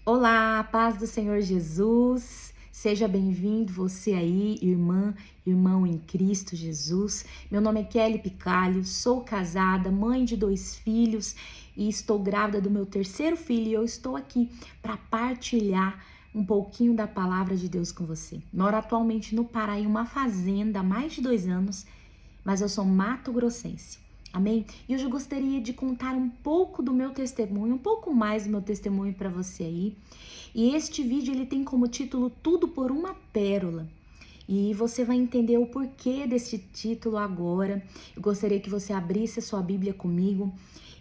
Olá, paz do Senhor Jesus. Seja bem-vindo você aí, irmã, irmão em Cristo Jesus. Meu nome é Kelly Picalho, sou casada, mãe de 2 filhos e estou grávida do meu 3º filho e eu estou aqui para partilhar um pouquinho da palavra de Deus com você. Moro atualmente no Pará em uma fazenda há mais de 2 anos, mas eu sou mato-grossense. Amém? E hoje eu gostaria de contar um pouco do meu testemunho, um pouco mais do meu testemunho para você aí. E este vídeo ele tem como título Tudo por uma Pérola. E você vai entender o porquê desse título agora. Eu gostaria que você abrisse a sua Bíblia comigo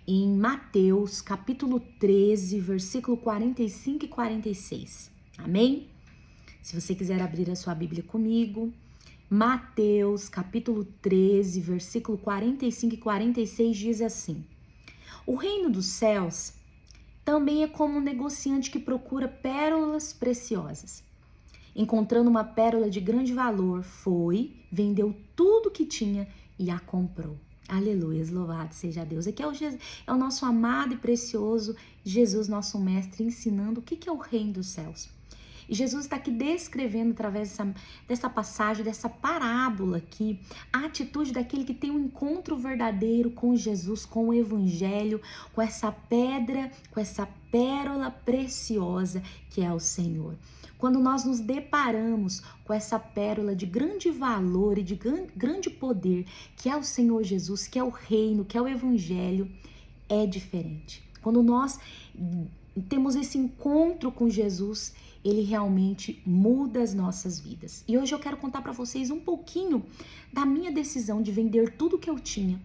em Mateus, capítulo 13, versículo 45 e 46. Amém? Se você quiser abrir a sua Bíblia comigo, Mateus, capítulo 13, versículo 45 e 46 diz assim: O reino dos céus também é como um negociante que procura pérolas preciosas. Encontrando uma pérola de grande valor, foi, vendeu tudo que tinha e a comprou. Aleluia, louvado seja Deus. Aqui é o nosso amado e precioso Jesus, nosso mestre, ensinando o que é o reino dos céus. E Jesus está aqui descrevendo através dessa passagem, dessa parábola aqui, a atitude daquele que tem um encontro verdadeiro com Jesus, com o evangelho, com essa pedra, com essa pérola preciosa que é o Senhor. Quando nós nos deparamos com essa pérola de grande valor e de grande poder, que é o Senhor Jesus, que é o reino, que é o evangelho, é diferente. Quando nós temos esse encontro com Jesus, ele realmente muda as nossas vidas. E hoje eu quero contar para vocês um pouquinho da minha decisão de vender tudo que eu tinha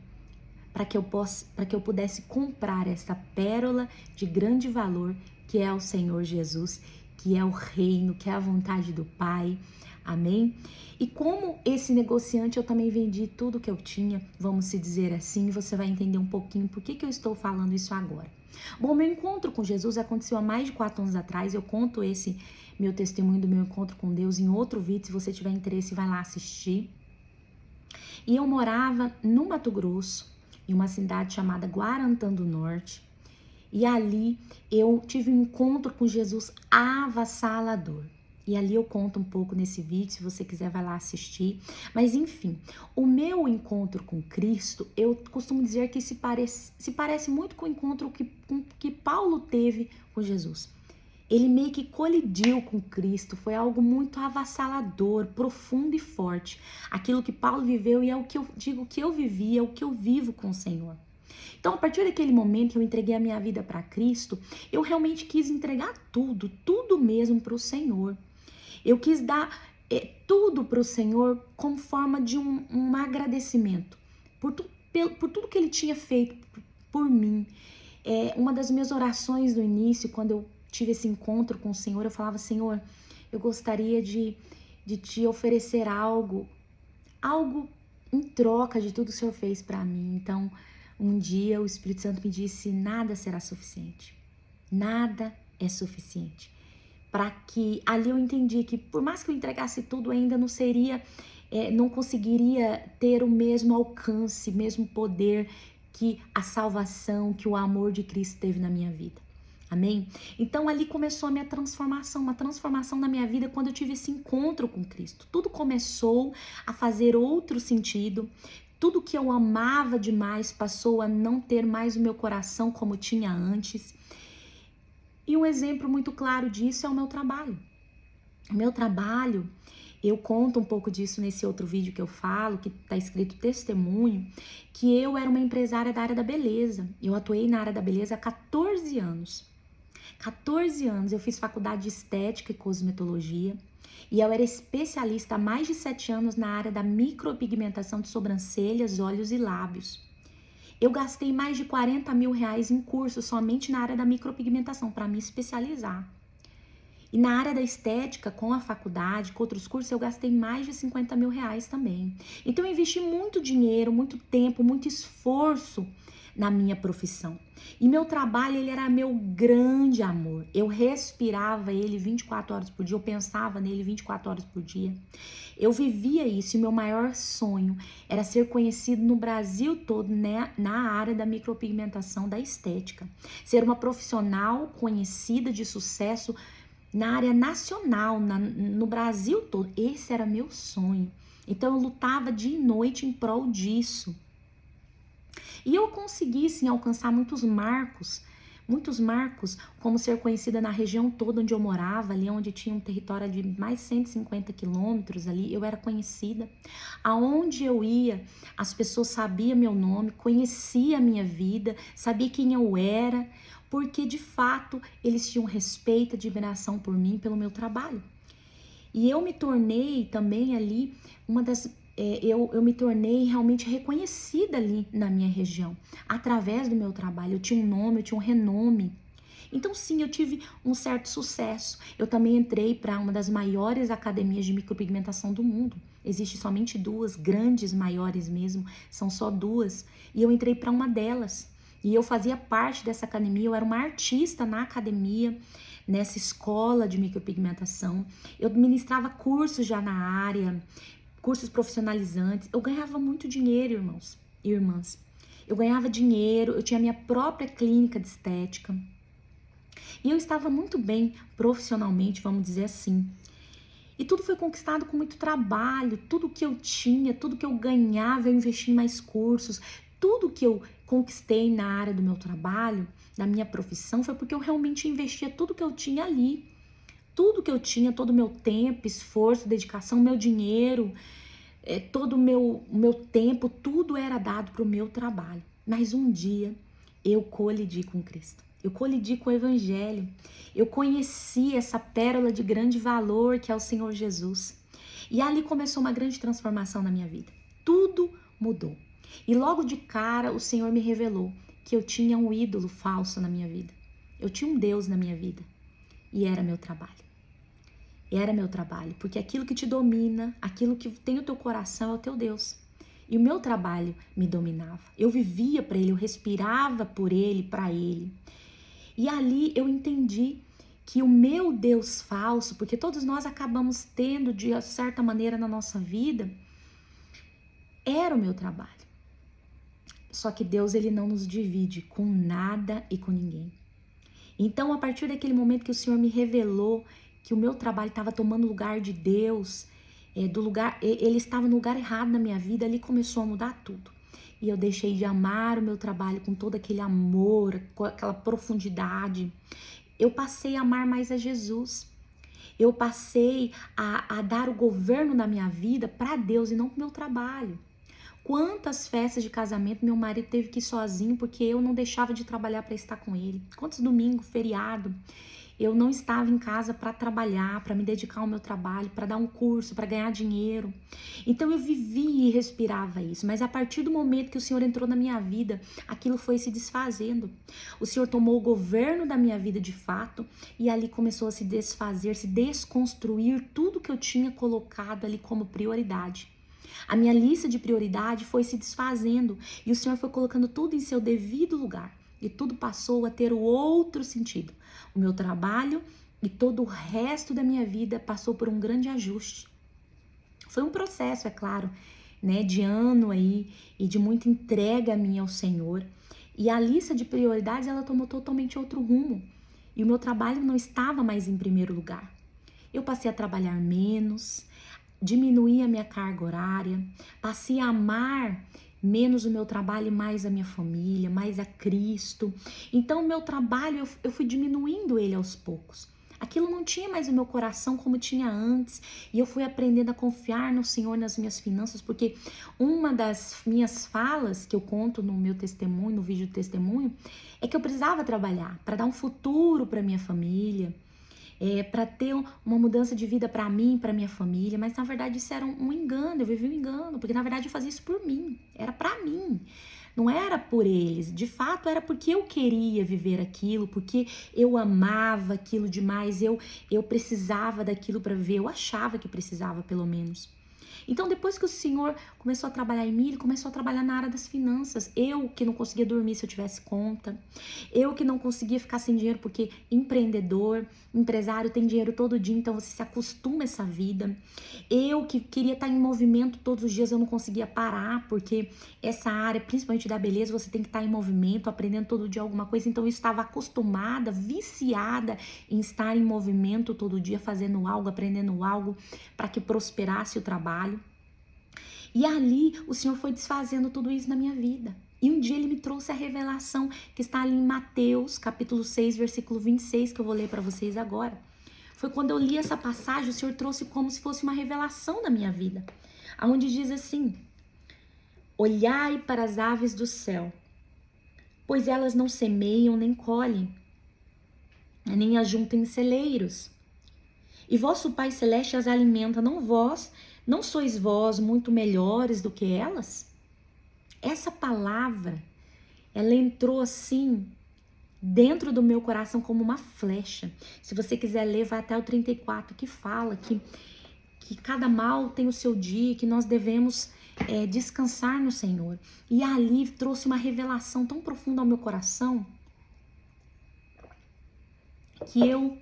para que eu pudesse comprar essa pérola de grande valor que é o Senhor Jesus, que é o reino, que é a vontade do Pai. Amém? E como esse negociante eu também vendi tudo que eu tinha, vamos se dizer assim, você vai entender um pouquinho por que eu estou falando isso agora. Bom, meu encontro com Jesus aconteceu há mais de 4 anos atrás. Eu conto esse meu testemunho do meu encontro com Deus em outro vídeo. Se você tiver interesse, vai lá assistir. E eu morava no Mato Grosso, em uma cidade chamada Guarantã do Norte. E ali eu tive um encontro com Jesus avassalador. E ali eu conto um pouco nesse vídeo, se você quiser vai lá assistir. Mas enfim, o meu encontro com Cristo, eu costumo dizer que se parece muito com o encontro que Paulo teve com Jesus. Ele meio que colidiu com Cristo, foi algo muito avassalador, profundo e forte. Aquilo que Paulo viveu e é o que eu digo que eu vivi, é o que eu vivo com o Senhor. Então, a partir daquele momento que eu entreguei a minha vida para Cristo, eu realmente quis entregar tudo mesmo para o Senhor. Eu quis dar tudo para o Senhor como forma de um agradecimento por tudo que Ele tinha feito por mim. Uma das minhas orações no início, quando eu tive esse encontro com o Senhor, eu falava: Senhor, eu gostaria de te oferecer algo em troca de tudo que o Senhor fez para mim. Então, um dia o Espírito Santo me disse: nada será suficiente. Nada é suficiente. Para que ali eu entendi que por mais que eu entregasse tudo, ainda não conseguiria ter o mesmo alcance, mesmo poder que a salvação, que o amor de Cristo teve na minha vida. Amém? Então ali começou a minha transformação, uma transformação na minha vida quando eu tive esse encontro com Cristo. Tudo começou a fazer outro sentido. Tudo que eu amava demais passou a não ter mais o meu coração como tinha antes. E um exemplo muito claro disso é o meu trabalho. O meu trabalho, eu conto um pouco disso nesse outro vídeo que eu falo, que está escrito testemunho, que eu era uma empresária da área da beleza. Eu atuei na área da beleza há 14 anos. 14 anos eu fiz faculdade de estética e cosmetologia. E eu era especialista há mais de 7 anos na área da micropigmentação de sobrancelhas, olhos e lábios. Eu gastei mais de 40 mil reais em cursos somente na área da micropigmentação para me especializar. E na área da estética, com a faculdade, com outros cursos, eu gastei mais de 50 mil reais também. Então eu investi muito dinheiro, muito tempo, muito esforço na minha profissão. E meu trabalho, ele era meu grande amor. Eu respirava ele 24 horas por dia, eu pensava nele 24 horas por dia. Eu vivia isso e meu maior sonho era ser conhecido no Brasil todo, né, na área da micropigmentação, da estética. Ser uma profissional conhecida de sucesso na área nacional, no Brasil todo. Esse era meu sonho. Então eu lutava dia e noite em prol disso. E eu consegui sim alcançar muitos marcos, como ser conhecida na região toda onde eu morava, ali onde tinha um território de mais 150 quilômetros ali, eu era conhecida. Aonde eu ia, as pessoas sabiam meu nome, conheciam a minha vida, sabiam quem eu era, porque de fato eles tinham respeito, admiração por mim, pelo meu trabalho. E eu me tornei também ali eu me tornei realmente reconhecida ali na minha região, através do meu trabalho. Eu tinha um nome, eu tinha um renome. Então sim, eu tive um certo sucesso. Eu também entrei para uma das maiores academias de micropigmentação do mundo. Existem somente duas, grandes, maiores mesmo, são só duas. E eu entrei para uma delas. E eu fazia parte dessa academia, eu era uma artista na academia, nessa escola de micropigmentação. Eu ministrava cursos já na área, cursos profissionalizantes. Eu ganhava muito dinheiro, irmãos e irmãs. Eu ganhava dinheiro, eu tinha minha própria clínica de estética. E eu estava muito bem profissionalmente, vamos dizer assim. E tudo foi conquistado com muito trabalho. Tudo que eu tinha, tudo que eu ganhava, eu investi em mais cursos. Tudo que eu conquistei na área do meu trabalho, da minha profissão, foi porque eu realmente investia tudo que eu tinha ali. Tudo que eu tinha, todo o meu tempo, esforço, dedicação, meu dinheiro, todo o meu tempo, tudo era dado para o meu trabalho. Mas um dia eu colidi com Cristo. Eu colidi com o Evangelho. Eu conheci essa pérola de grande valor que é o Senhor Jesus. E ali começou uma grande transformação na minha vida. Tudo mudou. E logo de cara o Senhor me revelou que eu tinha um ídolo falso na minha vida. Eu tinha um Deus na minha vida. E era meu trabalho. Era meu trabalho, porque aquilo que te domina, aquilo que tem o teu coração é o teu Deus. E o meu trabalho me dominava. Eu vivia para Ele, eu respirava por Ele, para Ele. E ali eu entendi que o meu Deus falso, porque todos nós acabamos tendo de certa maneira na nossa vida, era o meu trabalho. Só que Deus, Ele não nos divide com nada e com ninguém. Então, a partir daquele momento que o Senhor me revelou que o meu trabalho estava tomando lugar de Deus, ele estava no lugar errado na minha vida, ali começou a mudar tudo. E eu deixei de amar o meu trabalho com todo aquele amor, com aquela profundidade. Eu passei a amar mais a Jesus. Eu passei a dar o governo na minha vida para Deus e não para o meu trabalho. Quantas festas de casamento meu marido teve que ir sozinho porque eu não deixava de trabalhar para estar com ele. Quantos domingos, feriado, eu não estava em casa para trabalhar, para me dedicar ao meu trabalho, para dar um curso, para ganhar dinheiro. Então eu vivia e respirava isso. Mas a partir do momento que o Senhor entrou na minha vida, aquilo foi se desfazendo. O Senhor tomou o governo da minha vida de fato e ali começou a se desfazer, se desconstruir tudo que eu tinha colocado ali como prioridade. A minha lista de prioridade foi se desfazendo e o Senhor foi colocando tudo em seu devido lugar. E tudo passou a ter o outro sentido. O meu trabalho e todo o resto da minha vida passou por um grande ajuste. Foi um processo, é claro, né, de ano aí e de muita entrega minha ao Senhor. E a lista de prioridades, ela tomou totalmente outro rumo. E o meu trabalho não estava mais em primeiro lugar. Eu passei a trabalhar menos, diminuí a minha carga horária, passei a amar menos o meu trabalho e mais a minha família, mais a Cristo. Então o meu trabalho, eu fui diminuindo ele aos poucos. Aquilo não tinha mais o meu coração como tinha antes. E eu fui aprendendo a confiar no Senhor nas minhas finanças, porque uma das minhas falas que eu conto no meu testemunho, no vídeo de testemunho, é que eu precisava trabalhar para dar um futuro para minha família, para ter uma mudança de vida para mim, para minha família, mas na verdade isso era um engano, eu vivi um engano, porque na verdade eu fazia isso por mim, era para mim, não era por eles, de fato era porque eu queria viver aquilo, porque eu amava aquilo demais, eu precisava daquilo para viver, eu achava que precisava pelo menos. Então, depois que o Senhor começou a trabalhar em mim, Ele começou a trabalhar na área das finanças. Eu que não conseguia dormir se eu tivesse conta. Eu que não conseguia ficar sem dinheiro, porque empreendedor, empresário tem dinheiro todo dia, então você se acostuma a essa vida. Eu que queria estar em movimento todos os dias, eu não conseguia parar, porque essa área, principalmente da beleza, você tem que estar em movimento, aprendendo todo dia alguma coisa. Então, eu estava acostumada, viciada em estar em movimento todo dia, fazendo algo, aprendendo algo, para que prosperasse o trabalho. E ali o Senhor foi desfazendo tudo isso na minha vida. E um dia Ele me trouxe a revelação que está ali em Mateus, capítulo 6, versículo 26, que eu vou ler para vocês agora. Foi quando eu li essa passagem, o Senhor trouxe como se fosse uma revelação da minha vida. Onde diz assim: olhai para as aves do céu, pois elas não semeiam nem colhem, nem ajuntam em celeiros. E vosso Pai Celeste as alimenta, não sois vós muito melhores do que elas? Essa palavra, ela entrou assim dentro do meu coração como uma flecha. Se você quiser ler, vai até o 34, que fala que cada mal tem o seu dia, que nós devemos descansar no Senhor. E ali trouxe uma revelação tão profunda ao meu coração, que eu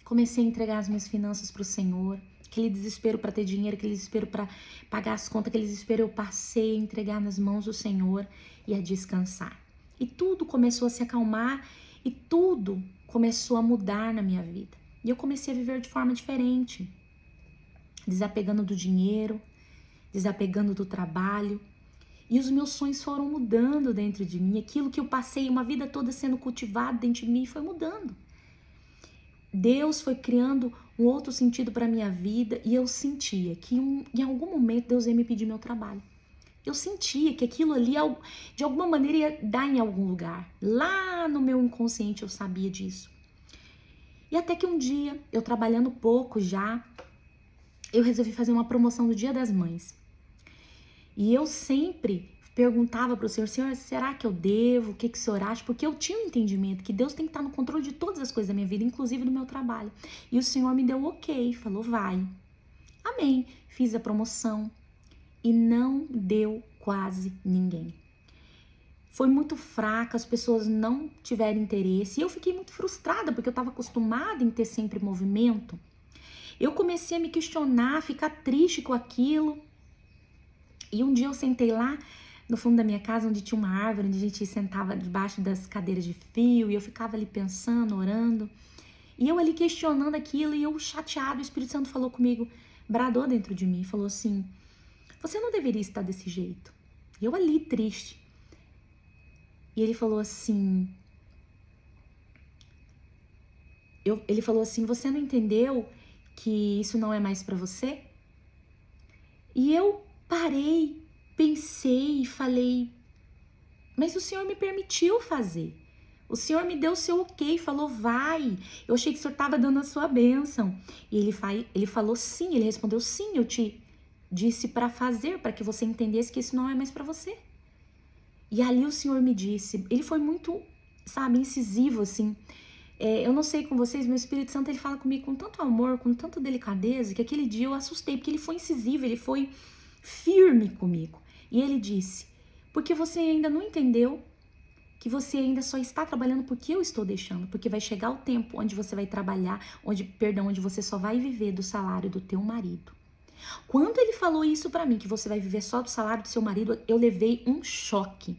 comecei a entregar as minhas finanças para o Senhor. Aquele desespero para ter dinheiro, aquele desespero para pagar as contas, aquele desespero eu passei a entregar nas mãos do Senhor e a descansar. E tudo começou a se acalmar e tudo começou a mudar na minha vida. E eu comecei a viver de forma diferente, desapegando do dinheiro, desapegando do trabalho. E os meus sonhos foram mudando dentro de mim. Aquilo que eu passei uma vida toda sendo cultivado dentro de mim foi mudando. Deus foi criando um outro sentido para minha vida e eu sentia que em algum momento Deus ia me pedir meu trabalho. Eu sentia que aquilo ali de alguma maneira ia dar em algum lugar. Lá no meu inconsciente eu sabia disso. E até que um dia, eu trabalhando pouco já, eu resolvi fazer uma promoção do Dia das Mães. E eu sempre perguntava para o Senhor: Senhor, será que eu devo? O que o Senhor acha? Porque eu tinha um entendimento que Deus tem que estar no controle de todas as coisas da minha vida, inclusive do meu trabalho. E o Senhor me deu um ok, falou: vai. Amém. Fiz a promoção e não deu quase ninguém. Foi muito fraca, as pessoas não tiveram interesse. E eu fiquei muito frustrada, porque eu estava acostumada em ter sempre movimento. Eu comecei a me questionar, a ficar triste com aquilo. E um dia eu sentei lá no fundo da minha casa, onde tinha uma árvore, onde a gente sentava debaixo das cadeiras de fio, e eu ficava ali pensando, orando, e eu ali questionando aquilo, e eu chateado, o Espírito Santo falou comigo, bradou dentro de mim, falou assim: você não deveria estar desse jeito. E eu ali triste. E ele falou assim, você não entendeu que isso não é mais pra você? E eu parei, pensei e falei: mas o Senhor me permitiu fazer. O Senhor me deu o seu ok, falou: vai. Eu achei que o Senhor estava dando a sua bênção. E ele falou sim, ele respondeu: sim, eu te disse para fazer, para que você entendesse que isso não é mais para você. E ali o Senhor me disse, ele foi muito, incisivo, assim. Eu não sei com vocês, meu Espírito Santo, ele fala comigo com tanto amor, com tanta delicadeza, que aquele dia eu assustei, porque ele foi incisivo, ele foi firme comigo. E ele disse: porque você ainda não entendeu que você ainda só está trabalhando porque eu estou deixando, porque vai chegar o tempo onde você vai trabalhar, onde você só vai viver do salário do teu marido. Quando ele falou isso pra mim, que você vai viver só do salário do seu marido, eu levei um choque.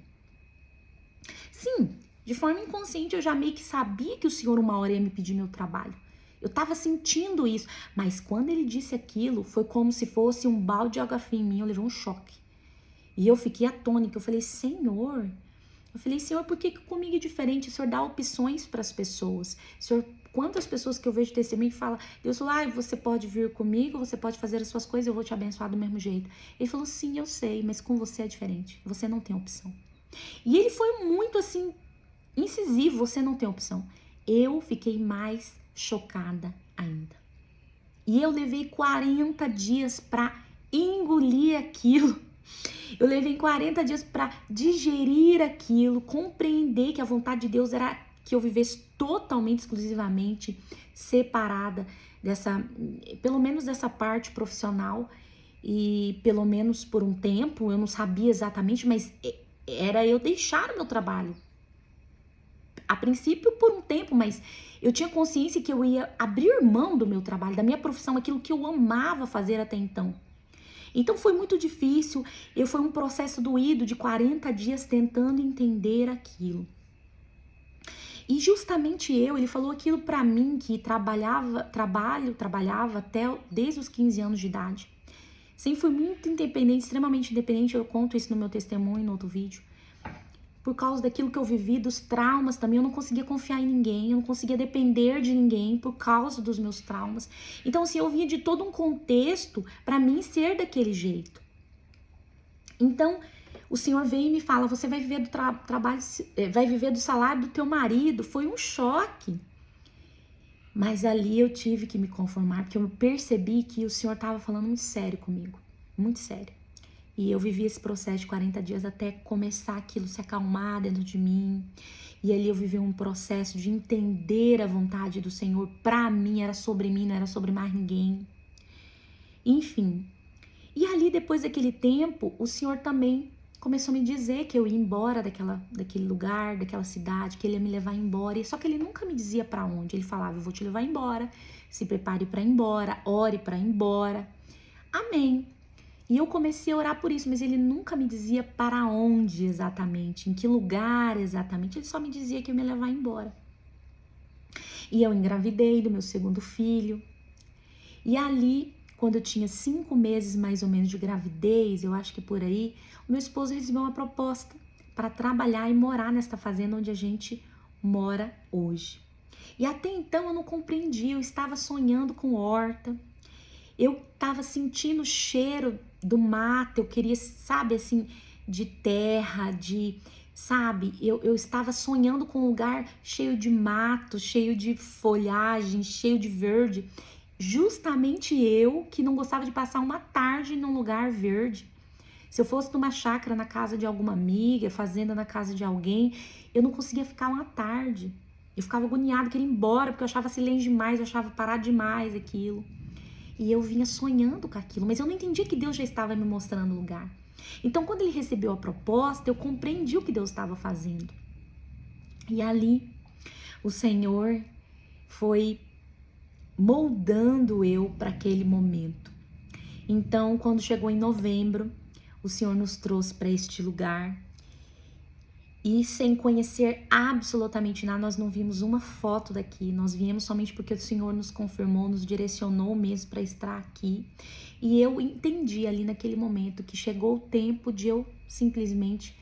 Sim, de forma inconsciente eu já meio que sabia que o Senhor uma hora ia me pedir meu trabalho. Eu tava sentindo isso, mas quando ele disse aquilo, foi como se fosse um balde de água fria em mim, eu levei um choque. E eu fiquei atônica, eu falei: Senhor, por que comigo é diferente? O Senhor dá opções para as pessoas. Senhor, quantas pessoas que eu vejo testemunho que falam: Deus falou: você pode vir comigo, você pode fazer as suas coisas, eu vou te abençoar do mesmo jeito. Ele falou: sim, eu sei, mas com você é diferente, você não tem opção. E ele foi muito assim, incisivo: você não tem opção. Eu fiquei mais chocada ainda. E eu levei 40 dias para engolir aquilo. Eu levei 40 dias para digerir aquilo, compreender que a vontade de Deus era que eu vivesse totalmente, exclusivamente separada pelo menos dessa parte profissional, e pelo menos por um tempo, eu não sabia exatamente, mas era eu deixar o meu trabalho. A princípio por um tempo, mas eu tinha consciência que eu ia abrir mão do meu trabalho, da minha profissão, aquilo que eu amava fazer até então. Então foi muito difícil, foi um processo doído de 40 dias tentando entender aquilo. E justamente ele falou aquilo pra mim, que trabalhava até desde os 15 anos de idade. Sempre fui muito independente, extremamente independente, eu conto isso no meu testemunho, no outro vídeo. Por causa daquilo que eu vivi, dos traumas também, eu não conseguia confiar em ninguém, eu não conseguia depender de ninguém por causa dos meus traumas. Então, assim, eu vinha de todo um contexto para mim ser daquele jeito. Então, o Senhor veio e me fala, você vai viver do trabalho, vai viver do salário do teu marido. Foi um choque. Mas ali eu tive que me conformar, porque eu percebi que o Senhor estava falando muito sério comigo, muito sério. E eu vivi esse processo de 40 dias até começar aquilo se acalmar dentro de mim. E ali eu vivi um processo de entender a vontade do Senhor. Pra mim, era sobre mim, não era sobre mais ninguém. Enfim. E ali, depois daquele tempo, o Senhor também começou a me dizer que eu ia embora daquele lugar, daquela cidade, que Ele ia me levar embora. Só que Ele nunca me dizia pra onde. Ele falava, eu vou te levar embora, se prepare pra ir embora, ore pra ir embora. Amém. E eu comecei a orar por isso, mas ele nunca me dizia para onde exatamente, em que lugar exatamente, ele só me dizia que ia me levar embora. E eu engravidei do meu segundo filho, e ali, quando eu tinha 5 meses mais ou menos de gravidez, eu acho que por aí, o meu esposo recebeu uma proposta para trabalhar e morar nesta fazenda onde a gente mora hoje. E até então eu não compreendi, eu estava sonhando com horta, eu estava sentindo o cheiro do mato, eu queria, sabe, assim, de terra, eu estava sonhando com um lugar cheio de mato, cheio de folhagem, cheio de verde. Justamente eu, que não gostava de passar uma tarde num lugar verde. Se eu fosse numa chácara na casa de alguma amiga, fazenda na casa de alguém, eu não conseguia ficar uma tarde. Eu ficava agoniada, queria ir embora, porque eu achava silêncio demais, eu achava parar demais aquilo. E eu vinha sonhando com aquilo, mas eu não entendia que Deus já estava me mostrando o lugar. Então, quando ele recebeu a proposta, eu compreendi o que Deus estava fazendo. E ali, o Senhor foi moldando eu para aquele momento. Então, quando chegou em novembro, o Senhor nos trouxe para este lugar. E sem conhecer absolutamente nada, nós não vimos uma foto daqui. Nós viemos somente porque o Senhor nos confirmou, nos direcionou mesmo para estar aqui. E eu entendi ali naquele momento que chegou o tempo de eu simplesmente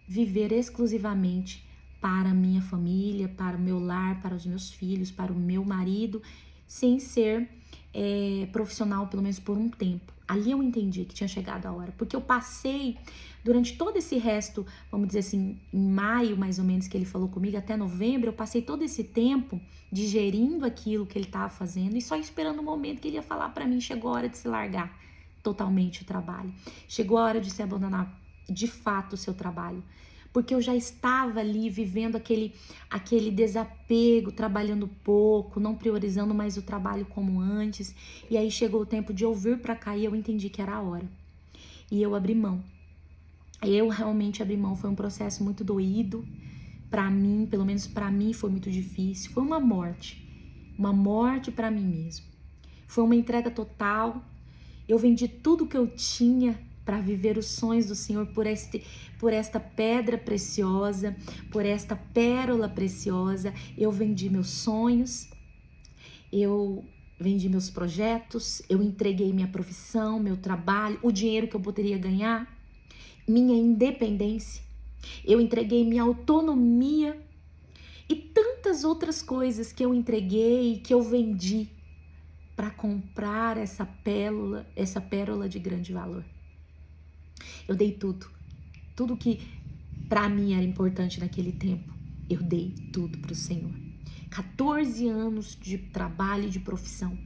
viver exclusivamente para a minha família, para o meu lar, para os meus filhos, para o meu marido, sem ser profissional, pelo menos por um tempo. Ali eu entendi que tinha chegado a hora, porque eu passei durante todo esse resto, vamos dizer assim, em maio mais ou menos que ele falou comigo, até novembro, eu passei todo esse tempo digerindo aquilo que ele estava fazendo e só esperando o momento que ele ia falar para mim, chegou a hora de se largar totalmente o trabalho. Chegou a hora de se abandonar de fato o seu trabalho. Porque eu já estava ali vivendo aquele desapego, trabalhando pouco, não priorizando mais o trabalho como antes. E aí chegou o tempo de eu vir para cá e eu entendi que era a hora. E eu abri mão. Eu realmente abri mão. Foi um processo muito doído para mim, pelo menos para mim foi muito difícil. Foi uma morte para mim mesmo. Foi uma entrega total. Eu vendi tudo que eu tinha para viver os sonhos do Senhor por esta pedra preciosa, por esta pérola preciosa. Eu vendi meus sonhos, eu vendi meus projetos, eu entreguei minha profissão, meu trabalho, o dinheiro que eu poderia ganhar, minha independência. Eu entreguei minha autonomia e tantas outras coisas que eu entreguei, que eu vendi para comprar essa pérola de grande valor. Eu dei tudo que para mim era importante naquele tempo, eu dei tudo para o Senhor. 14 anos de trabalho e de profissão,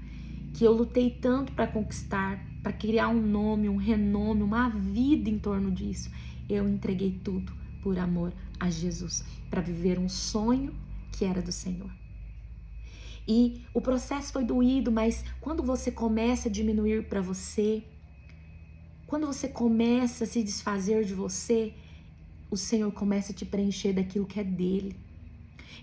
que eu lutei tanto para conquistar, para criar um nome, um renome, uma vida em torno disso. Eu entreguei tudo por amor a Jesus, para viver um sonho que era do Senhor. E o processo foi doído, mas quando você começa a diminuir para você, quando você começa a se desfazer de você, o Senhor começa a te preencher daquilo que é dele.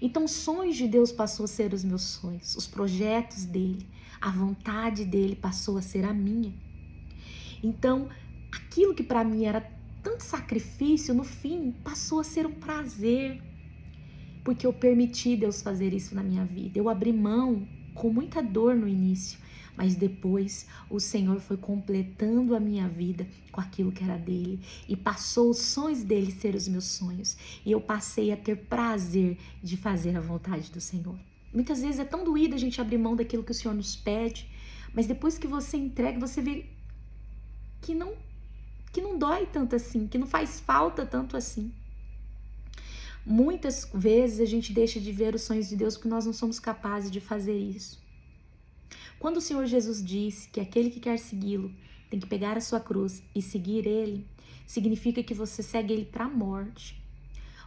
Então, os sonhos de Deus passou a ser os meus sonhos, os projetos dele, a vontade dele passou a ser a minha. Então, aquilo que para mim era tanto sacrifício, no fim, passou a ser um prazer, porque eu permiti Deus fazer isso na minha vida. Eu abri mão com muita dor no início, mas depois o Senhor foi completando a minha vida com aquilo que era dele e passou os sonhos dele ser os meus sonhos. E eu passei a ter prazer de fazer a vontade do Senhor. Muitas vezes é tão doído a gente abrir mão daquilo que o Senhor nos pede, mas depois que você entrega, você vê que não dói tanto assim, que não faz falta tanto assim. Muitas vezes a gente deixa de ver os sonhos de Deus porque nós não somos capazes de fazer isso. Quando o Senhor Jesus disse que aquele que quer segui-lo tem que pegar a sua cruz e seguir ele, significa que você segue ele para a morte.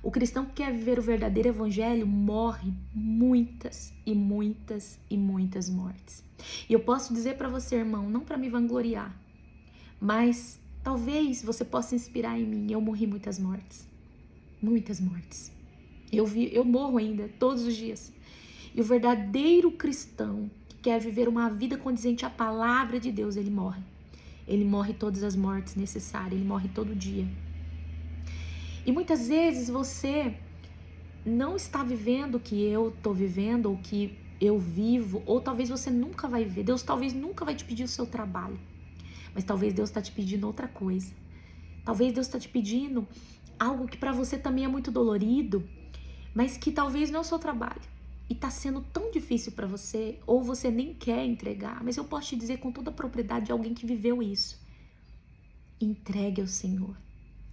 O cristão que quer viver o verdadeiro evangelho morre muitas e muitas e muitas mortes. E eu posso dizer para você, irmão, não para me vangloriar, mas talvez você possa inspirar em mim. Eu morri muitas mortes. Muitas mortes. Eu morro ainda, todos os dias. E o verdadeiro cristão que quer viver uma vida condizente à palavra de Deus, ele morre. Ele morre todas as mortes necessárias, ele morre todo dia. E muitas vezes você não está vivendo o que eu estou vivendo, ou o que eu vivo, ou talvez você nunca vai viver. Deus talvez nunca vai te pedir o seu trabalho, mas talvez Deus está te pedindo outra coisa. Talvez Deus está te pedindo algo que para você também é muito dolorido, mas que talvez não é o seu trabalho. E está sendo tão difícil para você, ou você nem quer entregar. Mas eu posso te dizer com toda a propriedade de alguém que viveu isso. Entregue ao Senhor.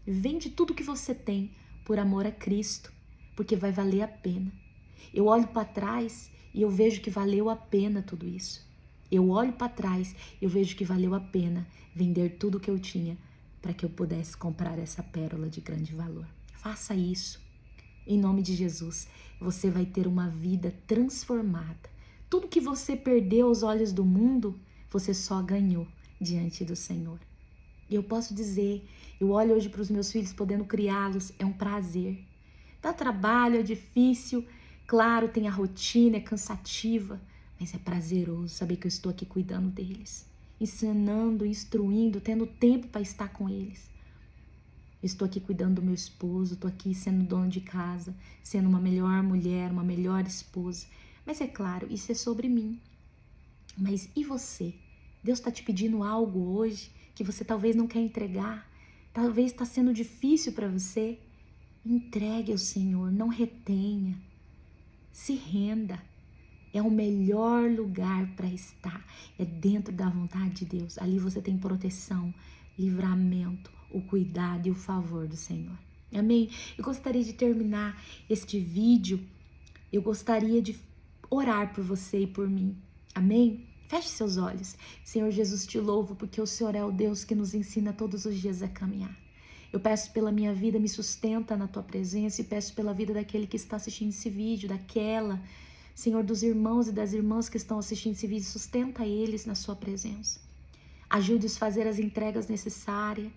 Vende tudo que você tem por amor a Cristo, porque vai valer a pena. Eu olho para trás e eu vejo que valeu a pena tudo isso. Eu olho para trás e eu vejo que valeu a pena vender tudo que eu tinha para que eu pudesse comprar essa pérola de grande valor. Faça isso. Em nome de Jesus, você vai ter uma vida transformada. Tudo que você perdeu aos olhos do mundo, você só ganhou diante do Senhor. E eu posso dizer, eu olho hoje para os meus filhos, podendo criá-los, é um prazer. Dá trabalho, é difícil, claro, tem a rotina, é cansativa, mas é prazeroso saber que eu estou aqui cuidando deles, ensinando, instruindo, tendo tempo para estar com eles. Eu estou aqui cuidando do meu esposo, estou aqui sendo dona de casa, sendo uma melhor mulher, uma melhor esposa. Mas é claro, isso é sobre mim. Mas e você? Deus está te pedindo algo hoje que você talvez não quer entregar? Talvez está sendo difícil para você? Entregue ao Senhor, não retenha. Se renda. É o melhor lugar para estar. É dentro da vontade de Deus. Ali você tem proteção, livramento, o cuidado e o favor do Senhor. Amém? Eu gostaria de terminar este vídeo. Eu gostaria de orar por você e por mim. Amém? Feche seus olhos. Senhor Jesus, te louvo porque o Senhor é o Deus que nos ensina todos os dias a caminhar. Eu peço pela minha vida, me sustenta na tua presença, e peço pela vida daquele que está assistindo esse vídeo, daquela, Senhor, dos irmãos e das irmãs que estão assistindo esse vídeo, sustenta eles na sua presença. Ajude-os a fazer as entregas necessárias,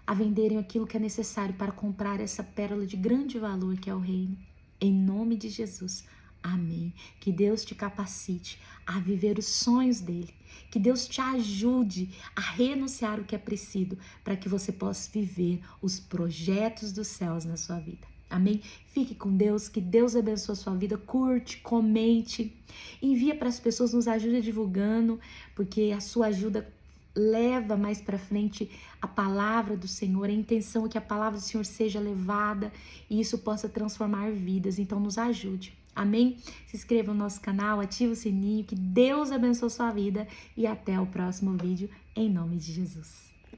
a venderem aquilo que é necessário para comprar essa pérola de grande valor que é o reino. Em nome de Jesus. Amém. Que Deus te capacite a viver os sonhos dele. Que Deus te ajude a renunciar o que é preciso para que você possa viver os projetos dos céus na sua vida. Amém? Fique com Deus, que Deus abençoe a sua vida. Curte, comente, envia para as pessoas, nos ajude divulgando, porque a sua ajuda leva mais para frente a palavra do Senhor. A intenção é que a palavra do Senhor seja levada e isso possa transformar vidas. Então nos ajude. Amém? Se inscreva no nosso canal, ative o sininho, que Deus abençoe a sua vida e até o próximo vídeo, em nome de Jesus.